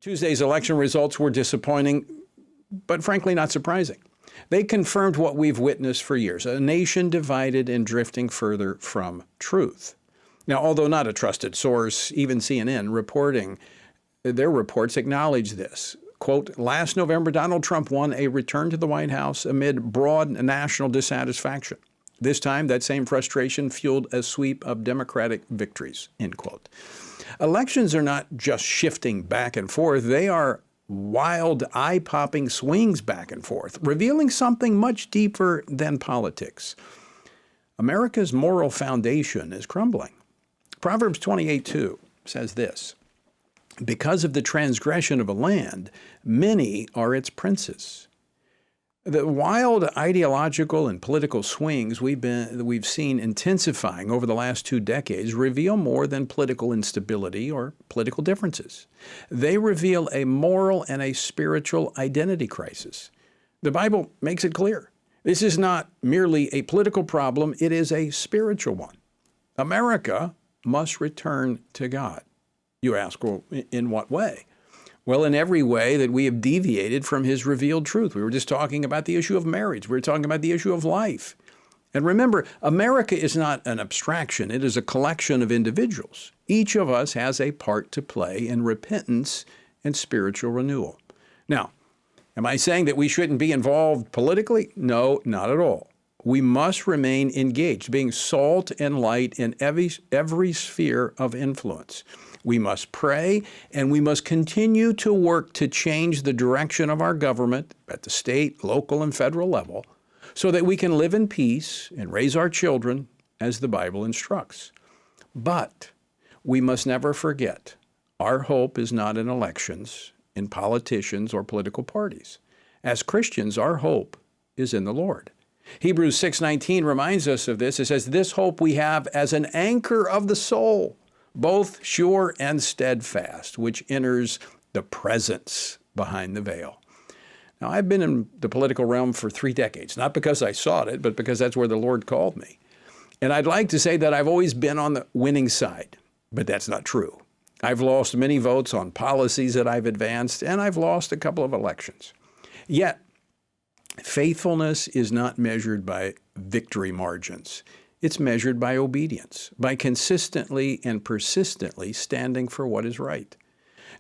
Tuesday's election results were disappointing, but frankly not surprising. They confirmed what we've witnessed for years, a nation divided and drifting further from truth. Now, although not a trusted source, even CNN their reports acknowledge this. Quote, last November, Donald Trump won a return to the White House amid broad national dissatisfaction. This time, that same frustration fueled a sweep of Democratic victories, end quote. Elections are not just shifting back and forth. They are wild, eye-popping swings back and forth, revealing something much deeper than politics. America's moral foundation is crumbling. Proverbs 28:2 says this, because of the transgression of a land, many are its princes. The wild ideological and political swings we've seen intensifying over the last 2 decades reveal more than political instability or political differences. They reveal a moral and a spiritual identity crisis. The Bible makes it clear. This is not merely a political problem, it is a spiritual one. America must return to God. You ask, well, in what way? Well, in every way that we have deviated from his revealed truth. We were just talking about the issue of marriage. We were talking about the issue of life. And remember, America is not an abstraction. It is a collection of individuals. Each of us has a part to play in repentance and spiritual renewal. Now, am I saying that we shouldn't be involved politically? No, not at all. We must remain engaged, being salt and light in every sphere of influence. We must pray, and we must continue to work to change the direction of our government at the state, local, and federal level so that we can live in peace and raise our children as the Bible instructs. But we must never forget, our hope is not in elections, in politicians, or political parties. As Christians, our hope is in the Lord. Hebrews 6:19 reminds us of this. It says, this hope we have as an anchor of the soul, both sure and steadfast, which enters the presence behind the veil. Now, I've been in the political realm for 3 decades, not because I sought it, but because that's where the Lord called me. And I'd like to say that I've always been on the winning side, but that's not true. I've lost many votes on policies that I've advanced, and I've lost a couple of elections. Yet, faithfulness is not measured by victory margins. It's measured by obedience, by consistently and persistently standing for what is right.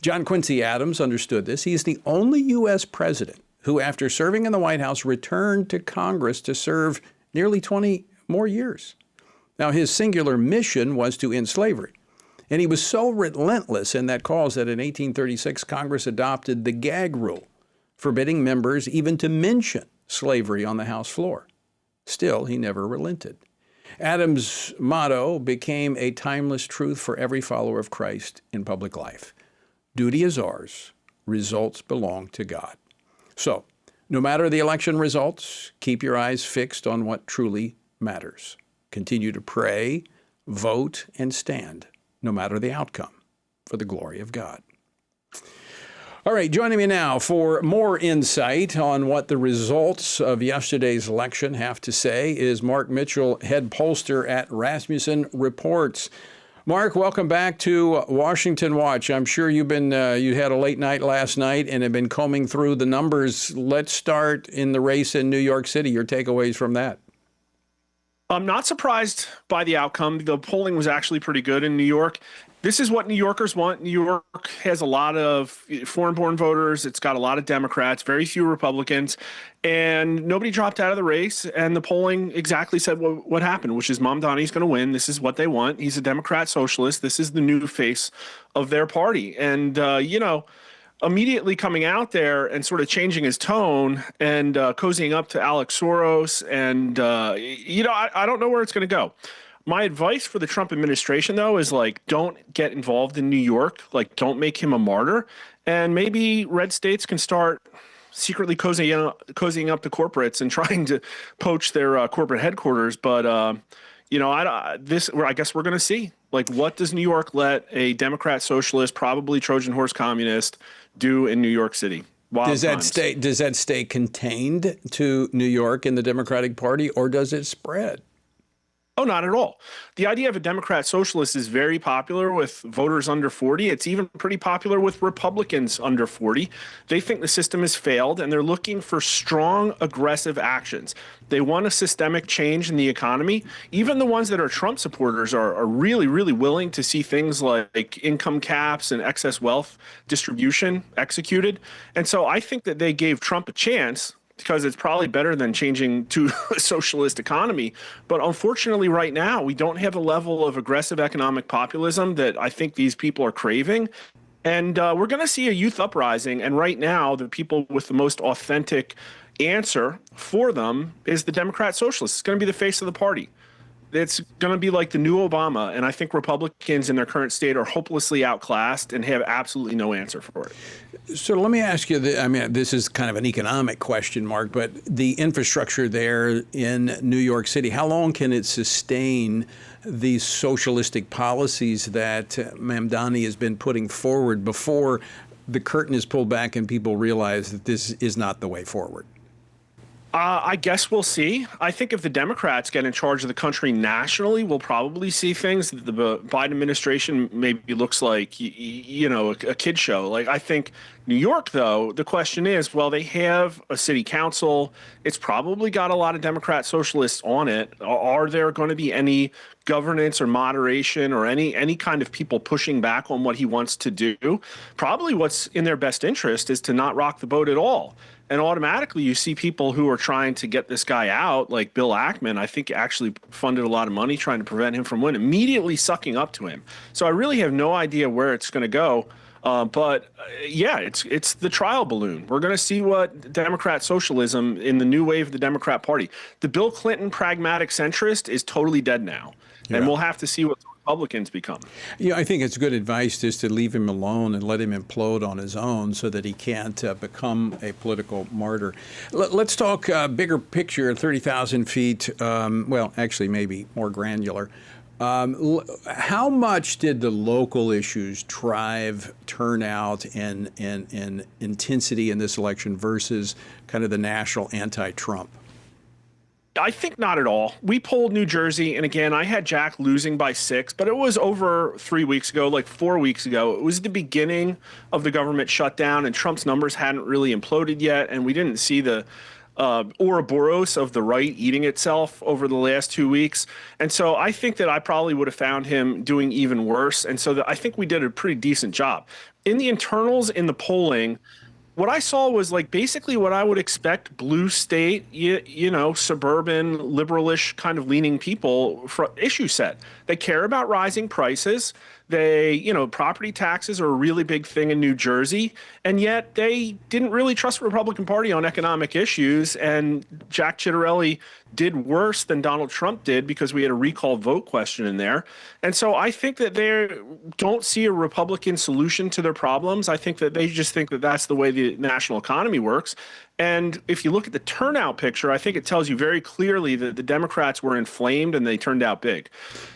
John Quincy Adams understood this. He is the only U.S. president who, after serving in the White House, returned to Congress to serve nearly 20 more years. Now, his singular mission was to end slavery. And he was so relentless in that cause that in 1836, Congress adopted the gag rule, forbidding members even to mention slavery on the House floor. Still, he never relented. Adams' motto became a timeless truth for every follower of Christ in public life. Duty is ours, results belong to God. So, no matter the election results, keep your eyes fixed on what truly matters. Continue to pray, vote, and stand, no matter the outcome, for the glory of God. All right, joining me now for more insight on what the results of yesterday's election have to say is Mark Mitchell, head pollster at Rasmussen Reports. Mark, welcome back to Washington Watch. I'm sure you had a late night last night and have been combing through the numbers. Let's start in the race in New York City. Your takeaways from that? I'm not surprised by the outcome. The polling was actually pretty good in New York. This is what New Yorkers want. New York has a lot of foreign-born voters. It's got a lot of Democrats, very few Republicans, and nobody dropped out of the race. And the polling exactly said what happened, which is Mamdani's going to win. This is what they want. He's a Democrat socialist. This is the new face of their party. And, immediately coming out there and sort of changing his tone and cozying up to Alex Soros. And, I don't know where it's going to go. My advice for the Trump administration, though, is don't get involved in New York. Don't make him a martyr. And maybe red states can start secretly cozying up to corporates and trying to poach their corporate headquarters. But, I guess we're going to see. What does New York let a Democrat socialist, probably Trojan horse communist, do in New York City? Does that stay contained to New York in the Democratic Party, or does it spread? Oh, not at all. The idea of a Democrat socialist is very popular with voters under 40. It's even pretty popular with Republicans under 40. They think the system has failed and they're looking for strong, aggressive actions. They want a systemic change in the economy. Even the ones that are Trump supporters are really, really willing to see things like income caps and excess wealth distribution executed. And so I think that they gave Trump a chance, because it's probably better than changing to a socialist economy. But unfortunately, right now, we don't have a level of aggressive economic populism that I think these people are craving. And we're going to see a youth uprising. And right now, the people with the most authentic answer for them is the Democrat socialist. It's going to be the face of the party. It's going to be like the new Obama. And I think Republicans in their current state are hopelessly outclassed and have absolutely no answer for it. So let me ask you, I mean, this is kind of an economic question, Mark, but the infrastructure there in New York City, how long can it sustain these socialistic policies that Mamdani has been putting forward before the curtain is pulled back and people realize that this is not the way forward? I guess we'll see. I think if the Democrats get in charge of the country nationally, we'll probably see things that the Biden administration maybe looks like, a kid show. Like, I think New York, though, the question is, well, they have a city council. It's probably got a lot of Democrat socialists on it. Are there going to be any governance or moderation or any kind of people pushing back on what he wants to do? Probably what's in their best interest is to not rock the boat at all. And automatically you see people who are trying to get this guy out, like Bill Ackman, I think actually funded a lot of money trying to prevent him from winning, immediately sucking up to him. So I really have no idea where it's going to go. But it's the trial balloon. We're going to see what Democrat socialism in the new wave of the Democrat Party. The Bill Clinton pragmatic centrist is totally dead now. Yeah. And we'll have to see what the Republicans become. Yeah, I think it's good advice just to leave him alone and let him implode on his own so that he can't become a political martyr. Let's talk bigger picture, 30,000 feet, well, actually maybe more granular. How much did the local issues drive turnout and intensity in this election versus kind of the national anti-Trump? I think not at all. We polled New Jersey, and again, I had Jack losing by 6, but it was over 3 weeks ago, like 4 weeks ago. It was the beginning of the government shutdown, and Trump's numbers hadn't really imploded yet, and we didn't see the Ouroboros of the right eating itself over the last 2 weeks. And so I think that I probably would have found him doing even worse. And so I think we did a pretty decent job. In the internals, in the polling, what I saw was like basically what I would expect blue state, suburban, liberalish kind of leaning people for issue set. They care about rising prices. They, property taxes are a really big thing in New Jersey, and yet they didn't really trust the Republican Party on economic issues. And Jack Ciattarelli did worse than Donald Trump did because we had a recall vote question in there. And so I think that they don't see a Republican solution to their problems. I think that they just think that that's the way the national economy works. And if you look at the turnout picture, I think it tells you very clearly that the Democrats were inflamed and they turned out big.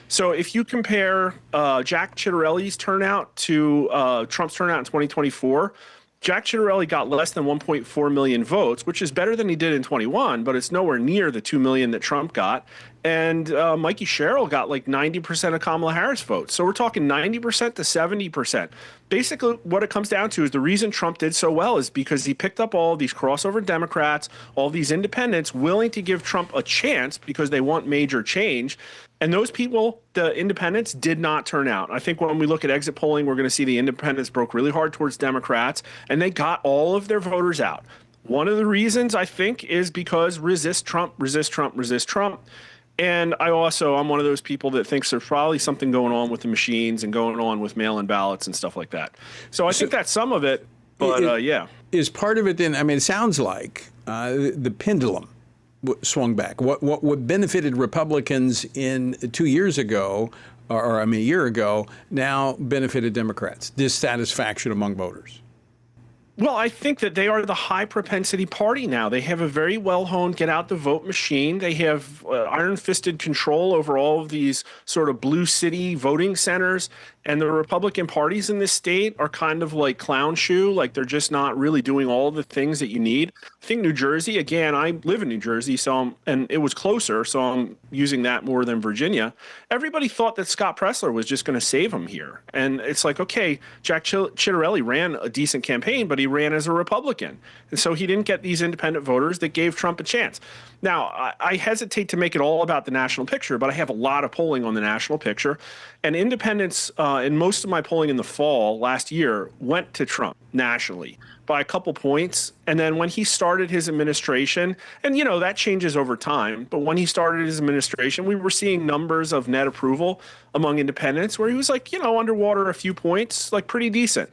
So if you compare Jack Ciattarelli's turnout to Trump's turnout in 2024, Jack Ciattarelli got less than 1.4 million votes, which is better than he did in 21, but it's nowhere near the 2 million that Trump got. And Mikey Sherrill got like 90% of Kamala Harris votes. So we're talking 90% to 70%. Basically, what it comes down to is the reason Trump did so well is because he picked up all these crossover Democrats, all these independents willing to give Trump a chance because they want major change. And those people, the independents, did not turn out. I think when we look at exit polling, we're going to see the independents broke really hard towards Democrats, and they got all of their voters out. One of the reasons, I think, is because resist Trump, resist Trump, resist Trump. And I'm one of those people that thinks there's probably something going on with the machines and going on with mail-in ballots and stuff like that. So I think that's some of it, but yeah. Is part of it then, I mean, it sounds like the pendulum swung back. What benefited Republicans in 2 years ago, or a year ago, now benefited Democrats. Dissatisfaction among voters. Well, I think that they are the high propensity party now. They have a very well-honed get out the vote machine. They have iron-fisted control over all of these sort of blue city voting centers. And the Republican parties in this state are kind of like clown shoe, like they're just not really doing all the things that you need. I think New Jersey, again, I live in New Jersey, and it was closer, so I'm using that more than Virginia. Everybody thought that Scott Presler was just going to save him here. And it's like, okay, Jack Ciattarelli ran a decent campaign, but he ran as a Republican. And so he didn't get these independent voters that gave Trump a chance. Now, I hesitate to make it all about the national picture, but I have a lot of polling on the national picture. And independents in most of my polling in the fall last year went to Trump nationally by a couple points. And then when he started his administration, and that changes over time, but when he started his administration, we were seeing numbers of net approval among independents where he was like, underwater a few points, like pretty decent.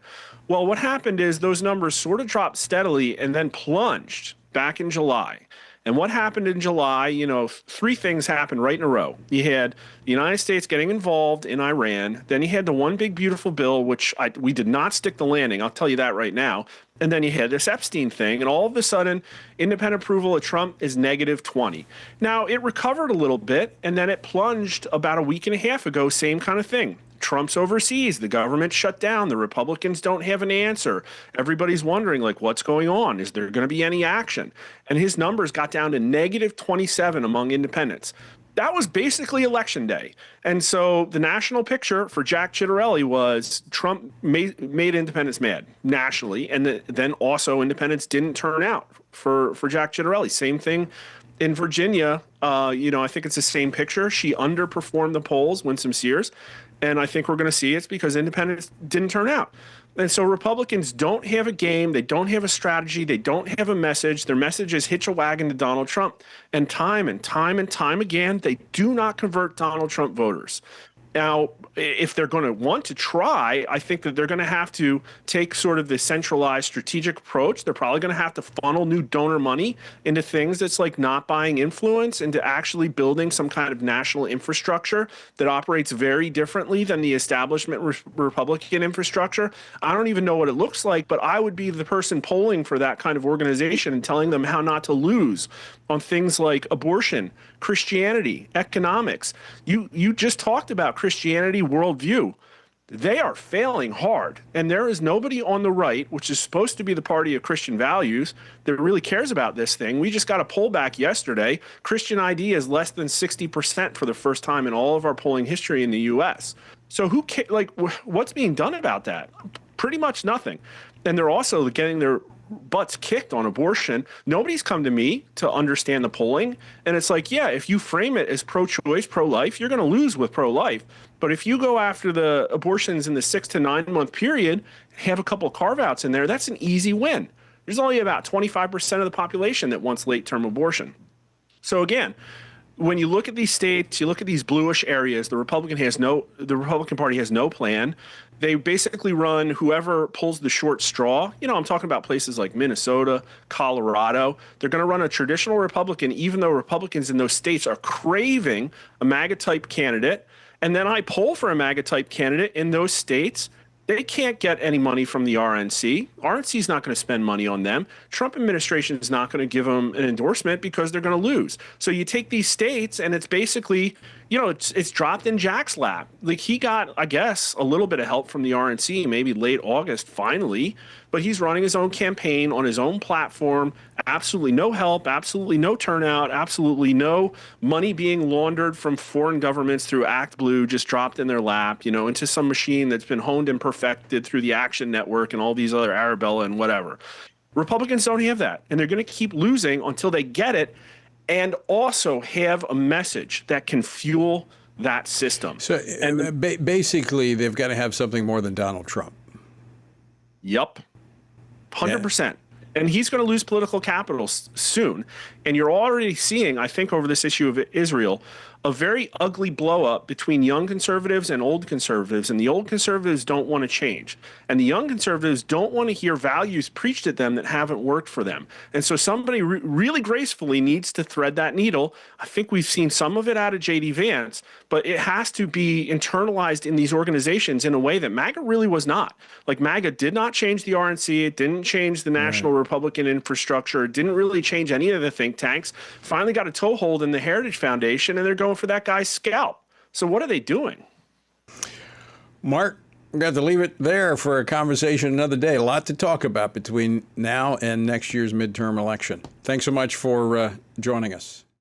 Well, what happened is those numbers sort of dropped steadily and then plunged back in July. And what happened in July, three things happened right in a row. You had the United States getting involved in Iran. Then you had the one big beautiful bill, which we did not stick the landing. I'll tell you that right now. And then you had this Epstein thing. And all of a sudden, independent approval of Trump is negative 20. Now, it recovered a little bit, and then it plunged about a week and a half ago, same kind of thing. Trump's overseas. The government shut down. The Republicans don't have an answer. Everybody's wondering, what's going on? Is there going to be any action? And his numbers got down to negative 27 among independents. That was basically election day. And so the national picture for Jack Ciattarelli was Trump made independents mad nationally. And then also independents didn't turn out for Jack Ciattarelli. Same thing in Virginia. I think it's the same picture. She underperformed the polls, Winsome Sears. And I think we're going to see it's because independents didn't turn out. And so Republicans don't have a game. They don't have a strategy. They don't have a message. Their message is hitch a wagon to Donald Trump. And time again, they do not convert Donald Trump voters. Now, if they're going to want to try, I think that they're going to have to take sort of the centralized strategic approach. They're probably going to have to funnel new donor money into things that's like not buying influence, into actually building some kind of national infrastructure that operates very differently than the establishment Republican infrastructure. I don't even know what it looks like, but I would be the person polling for that kind of organization and telling them how not to lose on things like abortion, Christianity, economics. You just talked about Christianity worldview. They are failing hard. And there is nobody on the right, which is supposed to be the party of Christian values, that really cares about this thing. We just got a poll back yesterday. Christian ID is less than 60% for the first time in all of our polling history in the U.S. So what's being done about that? Pretty much nothing. And they're also getting their butts kicked on abortion. Nobody's come to me to understand the polling. And it's like, yeah, if you frame it as pro-choice, pro-life, you're going to lose with pro-life. But if you go after the abortions in the 6 to 9 month period, have a couple of carve-outs in there, that's an easy win. There's only about 25% of the population that wants late-term abortion. So again, when you look at these states, you look at these bluish areas, the Republican Party has no plan. They basically run whoever pulls the short straw. I'm talking about places like Minnesota, Colorado. They're going to run a traditional Republican, even though Republicans in those states are craving a MAGA-type candidate. And then I poll for a MAGA-type candidate in those states. They can't get any money from the RNC. RNC is not going to spend money on them. Trump administration is not going to give them an endorsement because they're going to lose. So you take these states and it's basically, it's dropped in Jack's lap. Like he got, I guess, a little bit of help from the RNC, maybe late August finally, but he's running his own campaign on his own platform. Absolutely no help, absolutely no turnout, absolutely no money being laundered from foreign governments through Act Blue, just dropped in their lap, into some machine that's been honed and perfected through the Action Network and all these other Arabella and whatever. Republicans don't have that, and they're going to keep losing until they get it and also have a message that can fuel that system. So basically, they've got to have something more than Donald Trump. Yep. 100%. Yeah. And he's going to lose political capital soon. And you're already seeing, I think, over this issue of Israel, a very ugly blow up between young conservatives and old conservatives. And the old conservatives don't want to change. And the young conservatives don't want to hear values preached at them that haven't worked for them. And so somebody really gracefully needs to thread that needle. I think we've seen some of it out of J.D. Vance, but it has to be internalized in these organizations in a way that MAGA really was not. Like MAGA did not change the RNC. It didn't change the national Republican infrastructure. It didn't really change any of the think tanks. Finally got a toehold in the Heritage Foundation, and they're going for that guy's scalp. So what are they doing? Mark, we're going to leave it there for a conversation another day. A lot to talk about between now and next year's midterm election. Thanks so much for joining us.